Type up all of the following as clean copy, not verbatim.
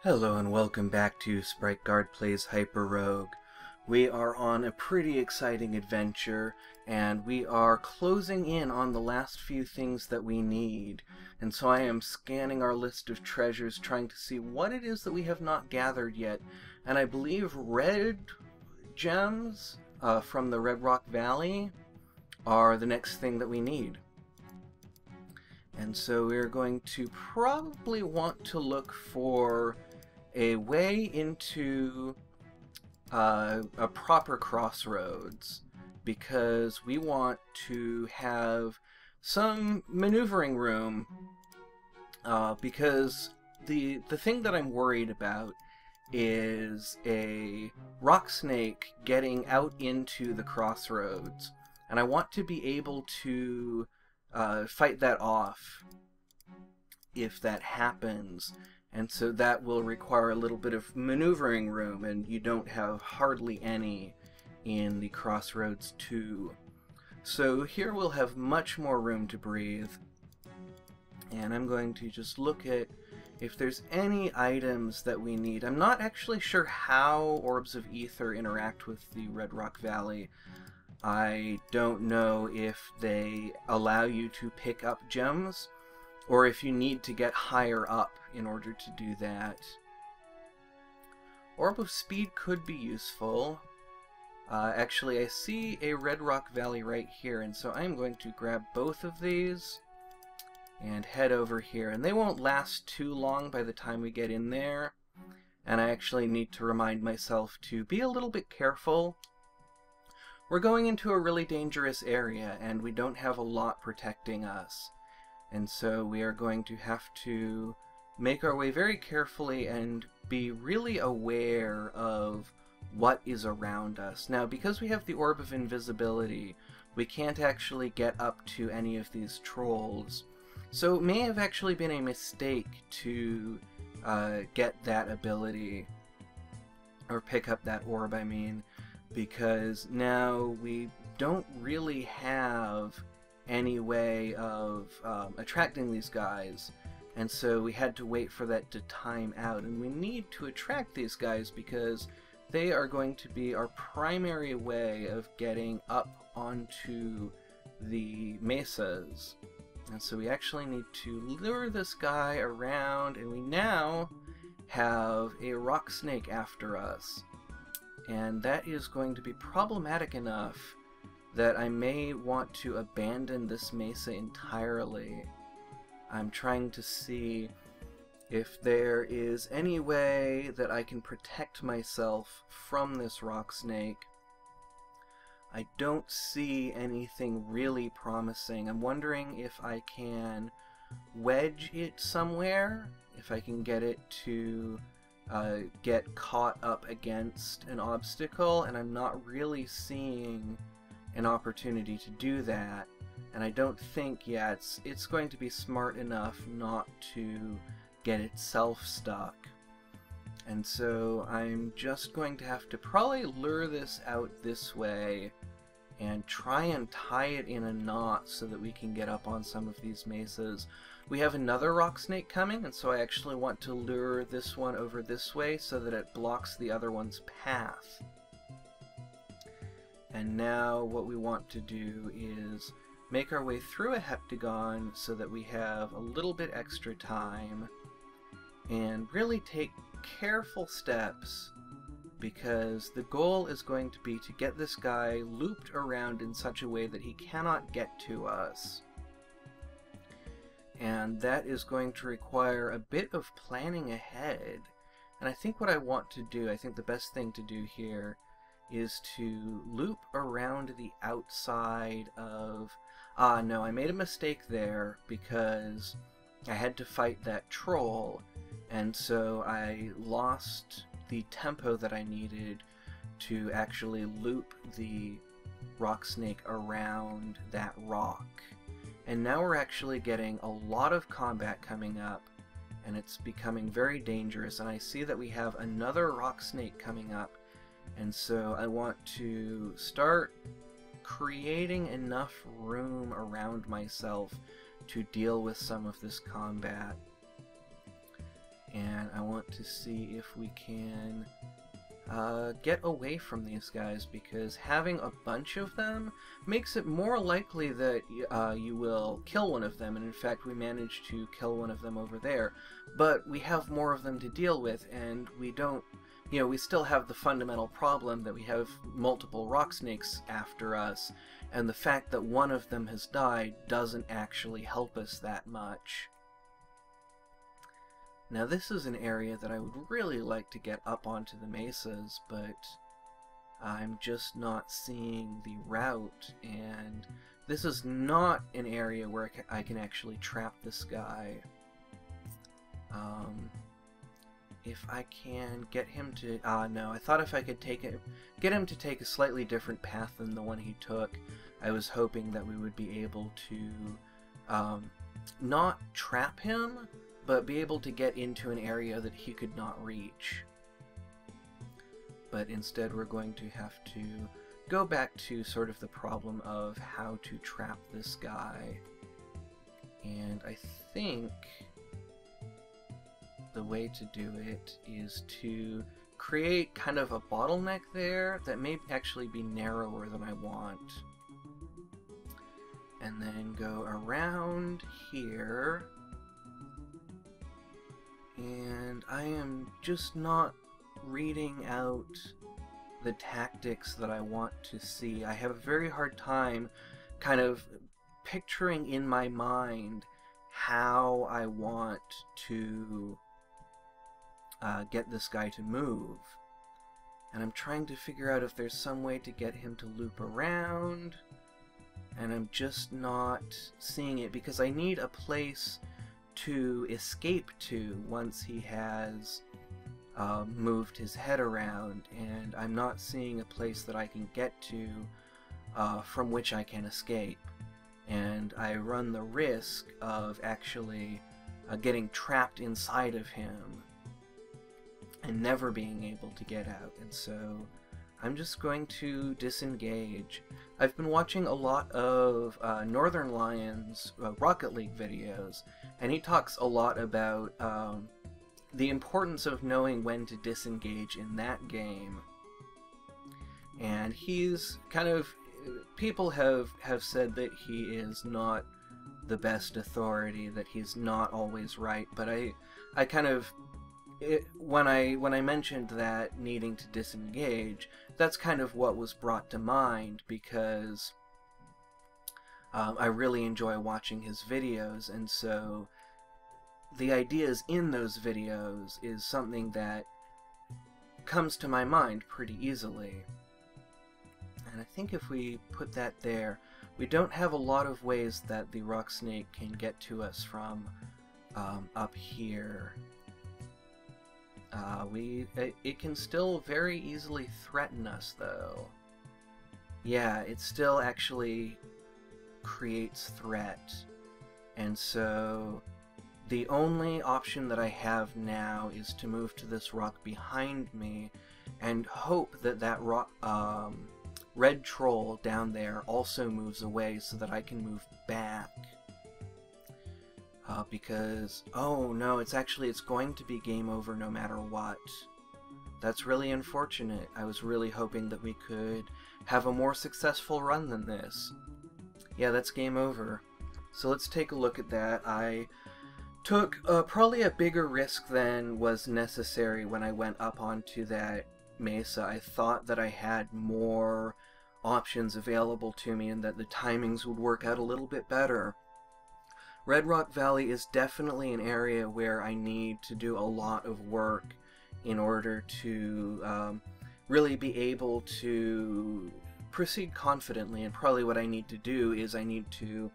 Hello and welcome back to Sprite Guard Plays HyperRogue. We are on a pretty exciting adventure, and we are closing in on the last few things that we need. And so I am scanning our list of treasures, trying to see what it is that we have not gathered yet. And I believe red gems from the Red Rock Valley are the next thing that we need. And so we're going to probably want to look for a way into a proper crossroads, because we want to have some maneuvering room, because the thing that I'm worried about is a rock snake getting out into the crossroads, and I want to be able to fight that off if that happens. And so that will require a little bit of maneuvering room, and you don't have hardly any in the Crossroads 2. So here we'll have much more room to breathe. And I'm going to just look at if there's any items that we need. I'm not actually sure how Orbs of Ether interact with the Red Rock Valley. I don't know if they allow you to pick up gems, or if you need to get higher up in order to do that. Orb of Speed could be useful. Actually, I see a Red Rock Valley right here, and so I'm going to grab both of these and head over here. And they won't last too long by the time we get in there, and I actually need to remind myself to be a little bit careful. We're going into a really dangerous area, and we don't have a lot protecting us. And so we are going to have to make our way very carefully and be really aware of what is around us. Now, because we have the Orb of Invisibility, we can't actually get up to any of these trolls. So it may have actually been a mistake to get that ability, or pick up that orb, I mean, because now we don't really have any way of attracting these guys, and so we had to wait for that to time out. And we need to attract these guys because they are going to be our primary way of getting up onto the mesas. And so we actually need to lure this guy around, and we now have a rock snake after us, and that is going to be problematic enough that I may want to abandon this mesa entirely. I'm trying to see if there is any way that I can protect myself from this rock snake. I don't see anything really promising. I'm wondering if I can wedge it somewhere, if I can get it to get caught up against an obstacle, and I'm not really seeing an opportunity to do that, and I don't think, yeah, it's going to be smart enough not to get itself stuck. And so I'm just going to have to probably lure this out this way and try and tie it in a knot so that we can get up on some of these mesas. We have another rock snake coming, and so I actually want to lure this one over this way so that it blocks the other one's path. And now what we want to do is make our way through a heptagon so that we have a little bit extra time, and really take careful steps, because the goal is going to be to get this guy looped around in such a way that he cannot get to us. And that is going to require a bit of planning ahead. And I think what I want to do, I think the best thing to do here is to loop around the outside of... no, I made a mistake there because I had to fight that troll, and so I lost the tempo that I needed to actually loop the rock snake around that rock. And now we're actually getting a lot of combat coming up, and it's becoming very dangerous, and I see that we have another rock snake coming up. And so I want to start creating enough room around myself to deal with some of this combat. and I want to see if we can get away from these guys, because having a bunch of them makes it more likely that you will kill one of them, and in fact we managed to kill one of them over there. But we have more of them to deal with, and we don't, you know, we still have the fundamental problem that we have multiple rock snakes after us, and the fact that one of them has died doesn't actually help us that much. Now this is an area that I would really like to get up onto the mesas, but I'm just not seeing the route, and this is not an area where I can actually trap this guy. If I can get him to... no, I thought if I could get him to take a slightly different path than the one he took, I was hoping that we would be able to not trap him, but be able to get into an area that he could not reach. But instead we're going to have to go back to sort of the problem of how to trap this guy. And I think the way to do it is to create kind of a bottleneck there that may actually be narrower than I want. And then go around here. And I am just not reading out the tactics that I want to see. I have a very hard time kind of picturing in my mind how I want to get this guy to move. And I'm trying to figure out if there's some way to get him to loop around, and I'm just not seeing it, because I need a place to escape to once he has moved his head around, and I'm not seeing a place that I can get to from which I can escape. And I run the risk of actually getting trapped inside of him and never being able to get out, and so I'm just going to disengage. I've been watching a lot of Northern Lion's Rocket League videos, and he talks a lot about the importance of knowing when to disengage in that game. And he's kind of... people have said that he is not the best authority, that he's not always right, but I kind of... when I mentioned that needing to disengage, that's kind of what was brought to mind, because I really enjoy watching his videos, and so the ideas in those videos is something that comes to my mind pretty easily. And I think if we put that there, we don't have a lot of ways that the rock snake can get to us from up here. It can still very easily threaten us, though. Yeah, it still actually creates threat. And so the only option that I have now is to move to this rock behind me and hope that that rock, red troll down there also moves away so that I can move back. Because, oh no, it's going to be game over no matter what. That's really unfortunate. I was really hoping that we could have a more successful run than this. Yeah, that's game over. So let's take a look at that. I took probably a bigger risk than was necessary when I went up onto that mesa. I thought that I had more options available to me and that the timings would work out a little bit better. Red Rock Valley is definitely an area where I need to do a lot of work in order to really be able to proceed confidently, and probably what I need to do is I need to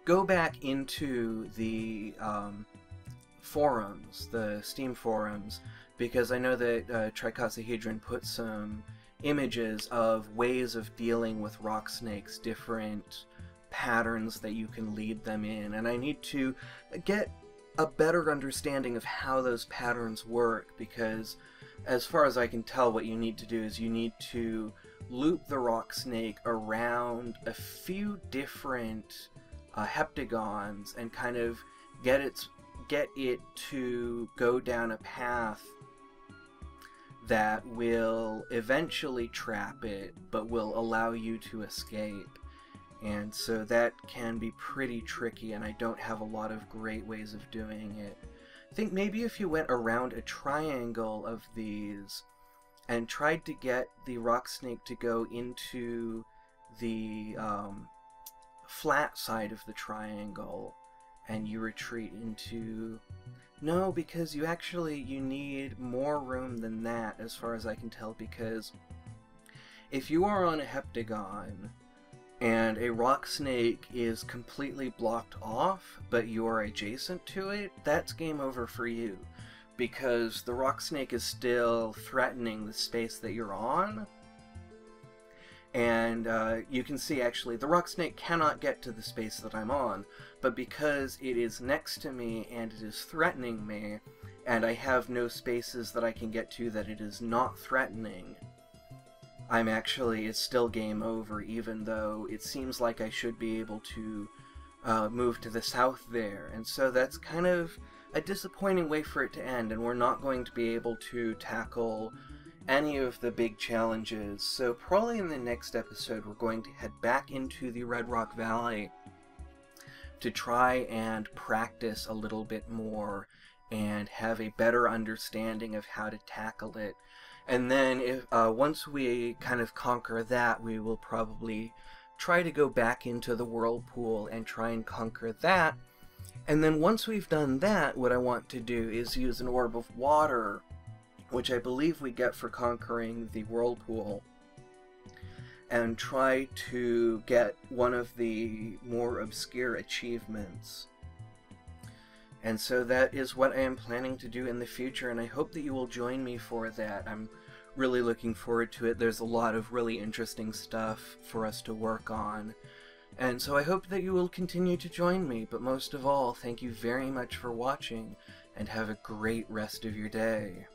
go back into the forums, the Steam forums, because I know that Tricoxahedron put some images of ways of dealing with rock snakes, different patterns that you can lead them in, and I need to get a better understanding of how those patterns work, because as far as I can tell, what you need to do is you need to loop the rock snake around a few different heptagons and kind of get its get it to go down a path that will eventually trap it, but will allow you to escape. And so that can be pretty tricky, and I don't have a lot of great ways of doing it. I think maybe if you went around a triangle of these and tried to get the rock snake to go into the flat side of the triangle, and you retreat into... No, because you need more room than that, as far as I can tell, because if you are on a heptagon and a rock snake is completely blocked off, but you're adjacent to it, that's game over for you, because the rock snake is still threatening the space that you're on. And you can see, actually, the rock snake cannot get to the space that I'm on, but because it is next to me and it is threatening me, and I have no spaces that I can get to that it is not threatening, it's still game over, even though it seems like I should be able to move to the south there. And so that's kind of a disappointing way for it to end, and we're not going to be able to tackle any of the big challenges. So probably in the next episode we're going to head back into the Red Rock Valley to try and practice a little bit more and have a better understanding of how to tackle it. And then once we kind of conquer that, we will probably try to go back into the whirlpool and try and conquer that. And then once we've done that, what I want to do is use an orb of water, which I believe we get for conquering the whirlpool, and try to get one of the more obscure achievements. And so that is what I am planning to do in the future, and I hope that you will join me for that. I'm really looking forward to it. There's a lot of really interesting stuff for us to work on. And so I hope that you will continue to join me, but most of all, thank you very much for watching, and have a great rest of your day.